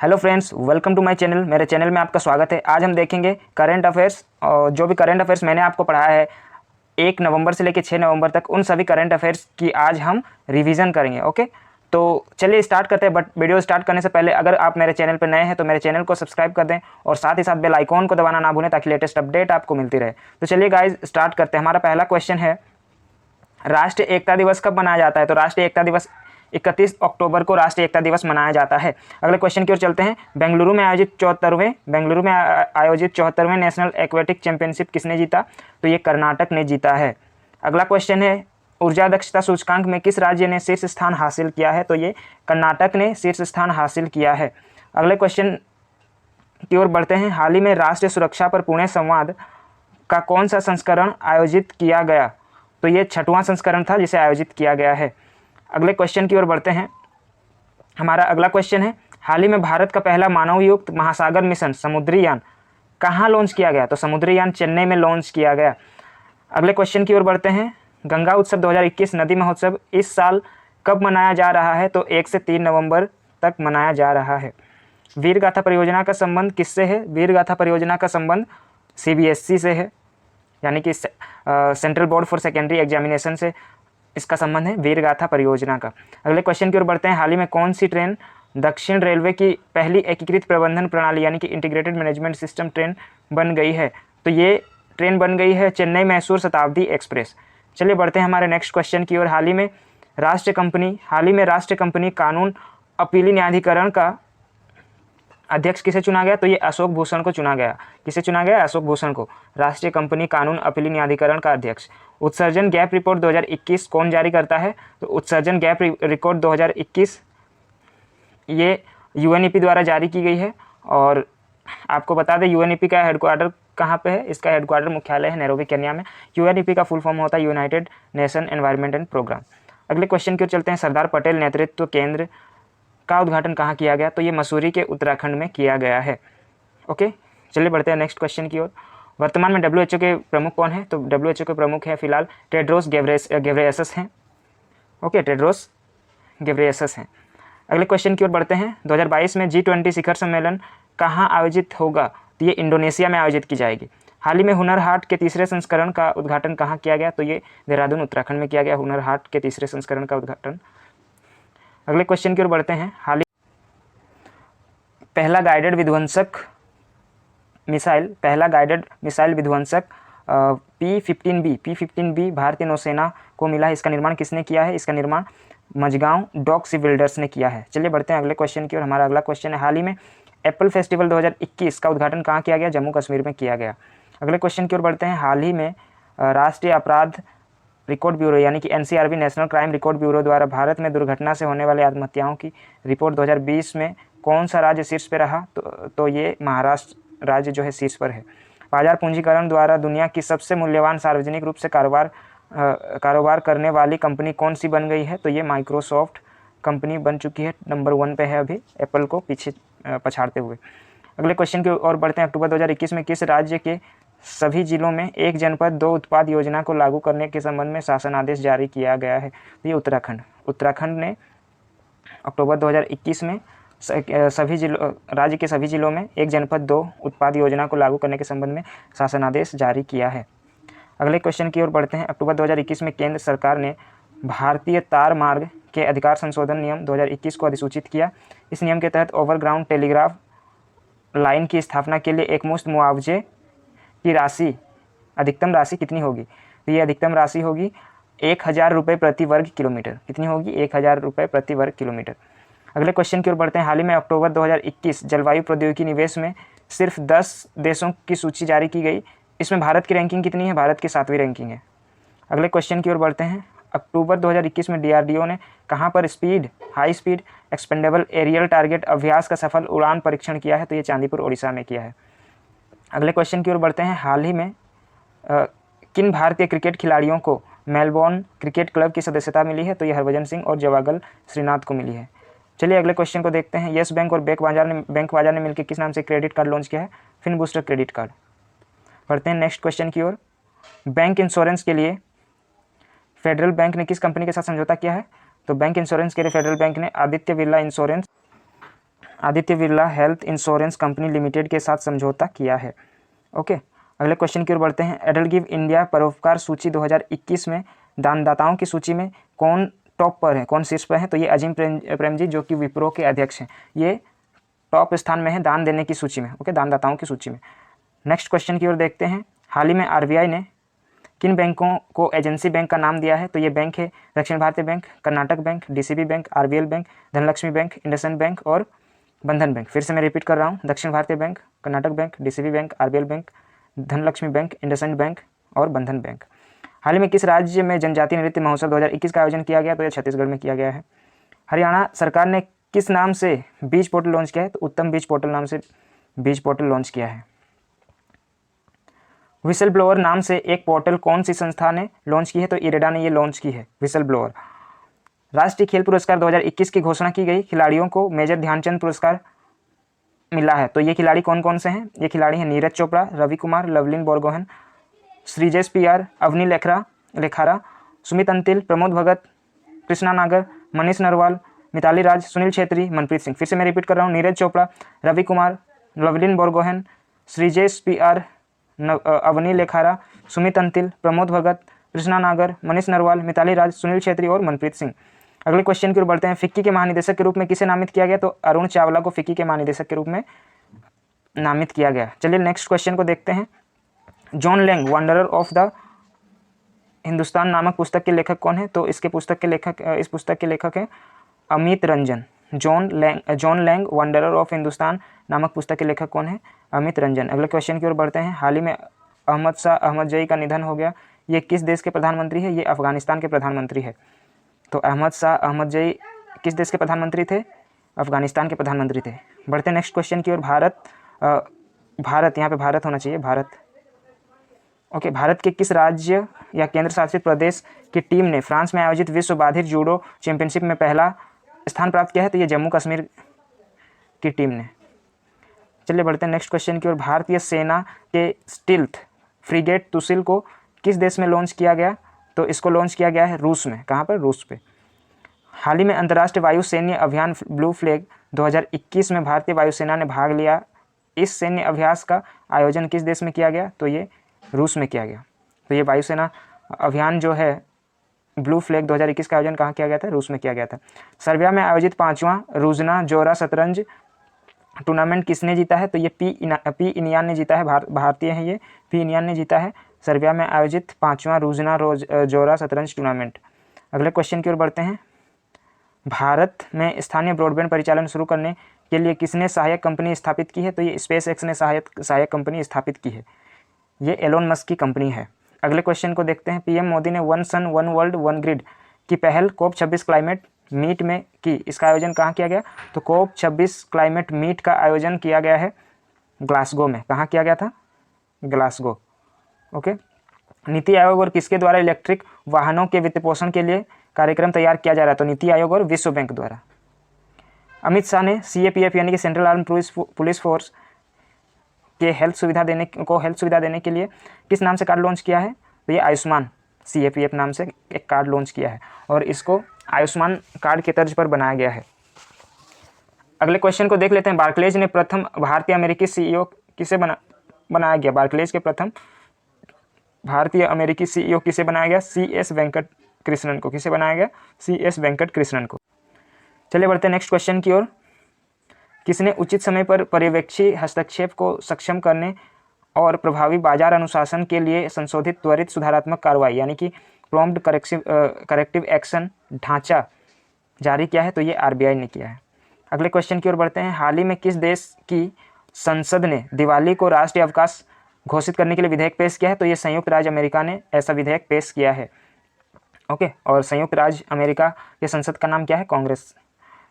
Hello friends, welcome to my channel. मेरे channel में आपका स्वागत है। आज हम देखेंगे करंट अफेयर्स, और जो भी करंट अफेयर्स मैंने आपको पढ़ाया है 1 नवंबर से लेकर 6 नवंबर तक, उन सभी करंट अफेयर्स की आज हम रिवीजन करेंगे। ओके, तो चलिए स्टार्ट करते हैं। बट वीडियो स्टार्ट करने से पहले अगर आप मेरे चैनल पर नए हैं तो मेरे चैनल को सब्सक्राइब कर दें और साथ ही साथ बेल आइकॉन को दबाना ना भूलें ताकि लेटेस्ट अपडेट आपको मिलती रहे। तो चलिए गाइज स्टार्ट करते हैं। हमारा पहला क्वेश्चन है, राष्ट्रीय एकता दिवस कब मनाया जाता है? तो राष्ट्रीय एकता दिवस 31 अक्टूबर को राष्ट्रीय एकता दिवस मनाया जाता है। अगले क्वेश्चन की ओर चलते हैं। बेंगलुरु में आयोजित 74वें नेशनल एक्वेटिक चैंपियनशिप किसने जीता? तो ये कर्नाटक ने जीता है। अगला क्वेश्चन है, ऊर्जा दक्षता सूचकांक में किस राज्य ने शीर्ष स्थान हासिल किया है? तो ये कर्नाटक ने शीर्ष स्थान हासिल किया है। अगले क्वेश्चन की ओर बढ़ते हैं। हाल ही में राष्ट्रीय सुरक्षा पर पुणे संवाद का कौन सा संस्करण आयोजित किया गया? तो ये 6वां संस्करण था जिसे आयोजित किया गया है। अगले क्वेश्चन की ओर बढ़ते हैं। हमारा अगला क्वेश्चन है, हाल ही में भारत का पहला मानवयुक्त महासागर मिशन समुद्री यान कहाँ लॉन्च किया गया? तो समुद्री यान चेन्नई में लॉन्च किया गया। अगले क्वेश्चन की ओर बढ़ते हैं। गंगा उत्सव 2021 नदी महोत्सव इस साल कब मनाया जा रहा है? तो 1 से 3 नवंबर तक मनाया जा रहा है। वीरगाथा परियोजना का संबंध किससे है? वीरगाथा परियोजना का संबंध CBSE से है, यानी कि central board for secondary examination से इसका संबंध है वीरगाथा परियोजना का। अगले क्वेश्चन की ओर बढ़ते हैं। हाल ही में कौन सी ट्रेन दक्षिण रेलवे की पहली एकीकृत प्रबंधन प्रणाली यानी कि इंटीग्रेटेड मैनेजमेंट सिस्टम ट्रेन बन गई है? तो ये ट्रेन बन गई है चेन्नई मैसूर शताब्दी एक्सप्रेस। चलिए बढ़ते हैं हमारे नेक्स्ट क्वेश्चन की ओर। हाल ही में राष्ट्रीय कंपनी कानून अपीली न्यायाधिकरण का अध्यक्ष किसे चुना गया? तो ये अशोक भूषण को चुना गया। किसे चुना गया? अशोक भूषण को राष्ट्रीय कंपनी कानून अपीली न्यायाधिकरण का अध्यक्ष। उत्सर्जन गैप रिपोर्ट 2021 कौन जारी करता है? तो उत्सर्जन गैप रिपोर्ट 2021 ये UNEP द्वारा जारी की गई है। और आपको बता दें UNEP का हेडक्वार्टर कहाँ पे है? इसका हेडक्वार्टर मुख्यालय है नैरोबी केन्या में। UNEP का फुल फॉर्म होता है United Nation Environment and Programme. अगले क्वेश्चन की ओर चलते हैं। सरदार पटेल नेतृत्व केंद्र का उद्घाटन कहाँ किया गया? तो ये मसूरी के उत्तराखंड में किया गया है। ओके, चलिए बढ़ते हैं नेक्स्ट क्वेश्चन की ओर। वर्तमान में WHO के प्रमुख कौन है? तो WHO के प्रमुख है फिलहाल टेड्रोस घेब्रेयेसस हैं। ओके, टेड्रोस घेब्रेयेसस हैं। अगले क्वेश्चन की ओर बढ़ते हैं। 2022 में G20 शिखर सम्मेलन कहाँ आयोजित होगा? तो ये इंडोनेशिया में आयोजित की जाएगी। हाल ही में हुनर हाट के तीसरे संस्करण का उद्घाटन कहाँ किया गया? तो ये देहरादून उत्तराखंड में किया गया हुनर हाट के तीसरे संस्करण का उद्घाटन। अगले क्वेश्चन की ओर बढ़ते हैं। हाल ही पहला गाइडेड मिसाइल विध्वंसक P-15B भारतीय नौसेना को मिला है। इसका निर्माण किसने किया है? इसका निर्माण मझगांव डॉक सी बिल्डर्स ने किया है। चलिए बढ़ते हैं अगले क्वेश्चन की ओर। हमारा अगला क्वेश्चन है, हाल ही में एप्पल फेस्टिवल 2021 का उद्घाटन कहाँ किया गया? जम्मू कश्मीर में किया गया। अगले क्वेश्चन की ओर बढ़ते हैं। हाल ही में राष्ट्रीय अपराध रिकॉर्ड ब्यूरो यानी कि NCRB national crime record bureau द्वारा भारत में दुर्घटना से होने वाले आत्महत्याओं की रिपोर्ट 2020 में कौन सा राज्य शीर्ष पे रहा? तो ये महाराष्ट्र राज्य जो है शीर्ष पर है। बाजार पूंजीकरण द्वारा दुनिया की सबसे मूल्यवान सार्वजनिक रूप से कारोबार करने वाली कंपनी कौन सी बन गई है? तो ये माइक्रोसॉफ्ट कंपनी बन चुकी है। नंबर 1 पे है अभी, एप्पल को पीछे पछाड़ते हुए। अगले क्वेश्चन की ओर बढ़ते हैं। अक्टूबर 2021 में किस राज्य के सभी जिलों में एक जनपद 2 उत्पाद योजना को लागू करने के संबंध में शासन आदेश जारी किया गया है? तो ये उत्तराखंड ने अक्टूबर 2021 में राज्य के सभी जिलों में एक जनपद 2 उत्पाद योजना को लागू करने के संबंध में शासन आदेश जारी किया है। अगले क्वेश्चन की ओर बढ़ते हैं। अक्टूबर 2021 में केंद्र सरकार ने भारतीय तार मार्ग के अधिकार संशोधन नियम 2021 को अधिसूचित किया। इस नियम के तहत ओवरग्राउंड टेलीग्राफ लाइन की स्थापना के लिए एकमुश्त मुआवजे की राशि, अधिकतम राशि कितनी होगी? तो ये अधिकतम राशि होगी 1000 रुपये प्रति वर्ग किलोमीटर। कितनी होगी? 1000 रुपये प्रति वर्ग किलोमीटर। अगले क्वेश्चन की ओर बढ़ते हैं। हाल ही में अक्टूबर 2021 जलवायु प्रौद्योगिकी निवेश में सिर्फ 10 देशों की सूची जारी की गई। इसमें भारत की रैंकिंग कितनी है? भारत की 7वीं रैंकिंग है। अगले क्वेश्चन की ओर बढ़ते हैं। अक्टूबर 2021 में DRDO ने कहाँ पर high speed expendable aerial target अभ्यास का सफल उड़ान परीक्षण किया है? तो ये चांदीपुर ओडिशा में किया है। अगले क्वेश्चन की ओर बढ़ते हैं। हाल ही में किन भारतीय क्रिकेट खिलाड़ियों को मेलबोर्न क्रिकेट क्लब की सदस्यता मिली है? तो ये हरभजन सिंह और जवागल श्रीनाथ को मिली है। चलिए अगले क्वेश्चन को देखते हैं। येस बैंक और बैंक बाजार ने मिलकर किस नाम से क्रेडिट कार्ड लॉन्च किया है? Fin booster credit card. बढ़ते हैं नेक्स्ट क्वेश्चन की ओर। बैंक इंश्योरेंस के लिए फेडरल बैंक ने किस कंपनी के साथ समझौता किया है? तो बैंक इंश्योरेंस के लिए फेडरल बैंक ने Aditya Birla insurance Aditya Birla health insurance company limited के साथ समझौता किया है। ओके, अगले क्वेश्चन की ओर बढ़ते हैं। एडल गिव इंडिया परोपकार सूची 2021 में दानदाताओं की सूची में कौन टॉप पर है, कौन शीर्ष पर है? तो ये अजीम प्रेमजी जो कि विप्रो के अध्यक्ष हैं, ये टॉप स्थान में है दान देने की सूची में। ओके, दानदाताओं की सूची में। नेक्स्ट क्वेश्चन की ओर देखते हैं। हाल ही में आरबीआई ने किन बैंकों को एजेंसी बैंक का नाम दिया है? तो ये बैंक है दक्षिण भारतीय bank, Karnataka bank, DCB bank, RBL bank, Dhanlaxmi bank, IndusInd bank और बंधन बैंक। फिर से मैं रिपीट कर रहा हूँ, दक्षिण भारतीय bank, Karnataka bank, DCB bank, RBL bank, Dhanlaxmi bank, IndusInd bank और बंधन बैंक। हाल ही में किस राज्य में जनजातीय नृत्य महोत्सव 2021 का आयोजन किया गया? तो यह छत्तीसगढ़ में किया गया है। हरियाणा सरकार ने किस नाम से बीज पोर्टल लॉन्च किया है? तो उत्तम बीज पोर्टल नाम से बीज पोर्टल लॉन्च किया है। विसल ब्लोअर नाम से एक पोर्टल कौन सी संस्था ने लॉन्च की है? तो इरेडा ने ये लॉन्च की है, विसल ब्लोअर। राष्ट्रीय खेल पुरस्कार 2021 की घोषणा की गई। खिलाड़ियों को मेजर ध्यानचंद पुरस्कार मिला है। तो ये खिलाड़ी कौन कौन से हैं? ये खिलाड़ी हैं नीरज चोपड़ा, रवि कुमार, लवलिन बोरगोहेन, श्रीजेश पीआर, अवनी लेखारा, सुमित अंतिल, प्रमोद भगत, कृष्णा नागर, मनीष नरवाल, मिताली राज, सुनील छेत्री, मनप्रीत सिंह। फिर से मैं रिपीट कर रहा हूँ, नीरज चोपड़ा, रवि कुमार, लवलिन बोरगोहेन, श्रीजेश पीआर, अवनी लेखारा, सुमित अंतिल, प्रमोद भगत, कृष्णा नागर, मनीष नरवाल, मिताली राज, सुनील छेत्री और मनप्रीत सिंह। अगले क्वेश्चन की ओर बढ़ते हैं। फिक्की के महानिदेशक के रूप में किसे नामित किया गया? तो अरुण चावला को फिक्की के महानिदेशक के रूप में नामित किया गया। चलिए नेक्स्ट क्वेश्चन को देखते हैं। John Lang wanderer of the Hindustan नामक पुस्तक के लेखक कौन है? तो इस पुस्तक के लेखक हैं Amit Ranjan. John Lang wanderer of Hindustan नामक पुस्तक के लेखक कौन है? अमित रंजन। अगले क्वेश्चन की ओर बढ़ते हैं। हाल ही में अहमद शाह अहमदजई का निधन हो गया। ये किस देश के प्रधानमंत्री है? ये अफगानिस्तान के प्रधानमंत्री है। तो अहमद शाह अहमदजई किस देश के प्रधानमंत्री थे? अफगानिस्तान के प्रधानमंत्री थे। बढ़ते हैं नेक्स्ट क्वेश्चन की ओर। भारत यहाँ पे भारत होना चाहिए, भारत। ओके, भारत के किस राज्य या केंद्र शासित प्रदेश की टीम ने फ्रांस में आयोजित विश्व बाधिर जूडो चैंपियनशिप में पहला स्थान प्राप्त किया है? तो ये जम्मू कश्मीर की टीम ने। चलिए बढ़ते हैं नेक्स्ट क्वेश्चन की ओर। भारतीय सेना के स्टील्थ फ्रिगेट तुसिल को किस देश में लॉन्च किया गया? तो इसको लॉन्च किया गया है रूस में। कहाँ पर? रूस पे। हाल ही में अंतर्राष्ट्रीय वायु सैन्य अभियान ब्लू फ्लैग 2021 में भारतीय वायुसेना ने भाग लिया। इस सैन्य अभ्यास का आयोजन किस देश में किया गया? तो ये रूस में किया गया। तो ये वायुसेना अभियान जो है ब्लू फ्लैग 2021 का आयोजन कहाँ किया गया था? रूस में किया गया था। सर्बिया में आयोजित 5वां रूजना जोरा शतरंज टूर्नामेंट किसने जीता है? तो ये पी इनियान ने जीता है। भारतीय हैं ये, पी इनियान ने जीता है सर्बिया में आयोजित 5वां रूजना जोरा शतरंज टूर्नामेंट। अगले क्वेश्चन की ओर बढ़ते हैं। भारत में स्थानीय ब्रॉडबैंड परिचालन शुरू करने के लिए किसने सहायक कंपनी स्थापित की है? तो ये स्पेस एक्स ने सहायक कंपनी स्थापित की है। ये एलोन मस्क की कंपनी है। अगले क्वेश्चन को देखते हैं। पीएम मोदी ने one sun one world one grid की पहल COP 26 क्लाइमेट मीट में की। इसका आयोजन कहाँ किया गया? तो COP 26 क्लाइमेट मीट का आयोजन किया गया है ग्लासगो में। कहाँ किया गया था? ग्लासगो। ओके। नीति आयोग और किसके द्वारा इलेक्ट्रिक वाहनों के वित्त पोषण के लिए कार्यक्रम तैयार किया जा रहा है? तो नीति आयोग और विश्व बैंक द्वारा। अमित शाह ने CAPF यानी कि सेंट्रल आर्म पुलिस फोर्स के हेल्थ सुविधा देने के लिए किस नाम से कार्ड लॉन्च किया है? तो ये आयुष्मान CAPF नाम से एक कार्ड लॉन्च किया है और इसको आयुष्मान कार्ड के तर्ज पर बनाया गया है। अगले क्वेश्चन को देख लेते हैं। बार्कलेज ने प्रथम भारतीय अमेरिकी CEO किसे बनाया गया? बार्कलेज के प्रथम भारतीय अमेरिकी CEO किसे बनाया गया? CS वेंकट कृष्णन को। किसे बनाया गया? CS वेंकट कृष्णन को। चलिए बढ़ते हैं नेक्स्ट क्वेश्चन की ओर। किसने उचित समय पर पर्यवेक्षी हस्तक्षेप को सक्षम करने और प्रभावी बाजार अनुशासन के लिए संशोधित त्वरित सुधारात्मक कार्रवाई यानी कि प्रॉम्प्ट करेक्टिव एक्शन ढांचा जारी किया है? तो ये RBI ने किया है। अगले क्वेश्चन की ओर बढ़ते हैं। हाल ही में किस देश की संसद ने दिवाली को राष्ट्रीय अवकाश घोषित करने के लिए विधेयक पेश किया है? तो ये संयुक्त राज्य अमेरिका ने ऐसा विधेयक पेश किया है। ओके, और संयुक्त राज्य अमेरिका के संसद का नाम क्या है? कांग्रेस।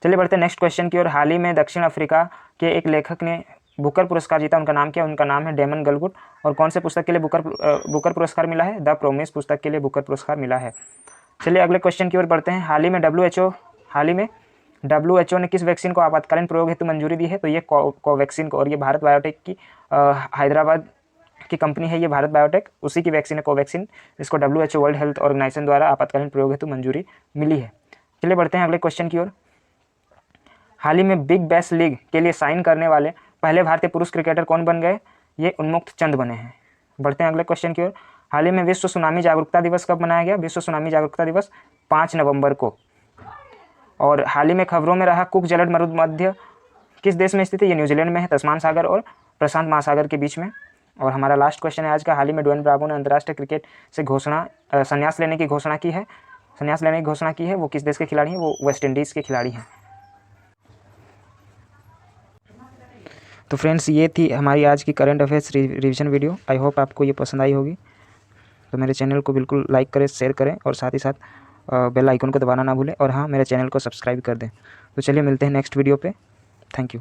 चलिए बढ़ते हैं नेक्स्ट क्वेश्चन की ओर। हाल ही में दक्षिण अफ्रीका के एक लेखक ने बुकर पुरस्कार जीता। उनका नाम क्या है? उनका नाम है डेमन गलगुट। और कौन से पुस्तक के लिए बुकर पुरस्कार मिला है? द प्रोमिस पुस्तक के लिए बुकर पुरस्कार मिला है। चलिए अगले क्वेश्चन की ओर बढ़ते हैं। हाल ही में WHO ने किस वैक्सीन को आपातकालीन प्रयोग हेतु मंजूरी दी है? तो ये कोवैक्सीन को। और ये भारत बायोटेक की हैदराबाद की कंपनी है, ये भारत बायोटेक, उसी की वैक्सीन है कोवैक्सीन। इसको WHO वर्ल्ड हेल्थ ऑर्गेनाइजेशन द्वारा आपातकालीन प्रयोग हेतु मंजूरी मिली है। चलिए बढ़ते हैं अगले क्वेश्चन की ओर। हाल ही में बिग बैश लीग के लिए साइन करने वाले पहले भारतीय पुरुष क्रिकेटर कौन बन गए? ये उन्मुक्त चंद बने हैं। बढ़ते हैं अगले क्वेश्चन की ओर। हाल ही में विश्व सुनामी जागरूकता दिवस कब मनाया गया? विश्व सुनामी जागरूकता दिवस 5 नवंबर को। और हाल ही में खबरों में रहा कुक जलद मरुमध्य किस देश में स्थित है? ये न्यूजीलैंड में है, तस्मान सागर और प्रशांत महासागर के बीच में। और हमारा लास्ट क्वेश्चन है आज का। हाल ही में ड्वेन ब्रावो ने अंतर्राष्ट्रीय क्रिकेट से संन्यास लेने की घोषणा की है। वो किस देश के खिलाड़ी हैं? वो वेस्ट इंडीज़ के खिलाड़ी हैं। तो फ्रेंड्स, ये थी हमारी आज की current affairs revision video. I hope आपको ये पसंद आई होगी। तो मेरे चैनल को बिल्कुल लाइक करें, शेयर करें और साथ ही साथ बेल आइकन को दबाना ना भूलें। और हाँ, मेरे चैनल को सब्सक्राइब कर दें। तो चलिए मिलते हैं नेक्स्ट वीडियो पे। Thank you.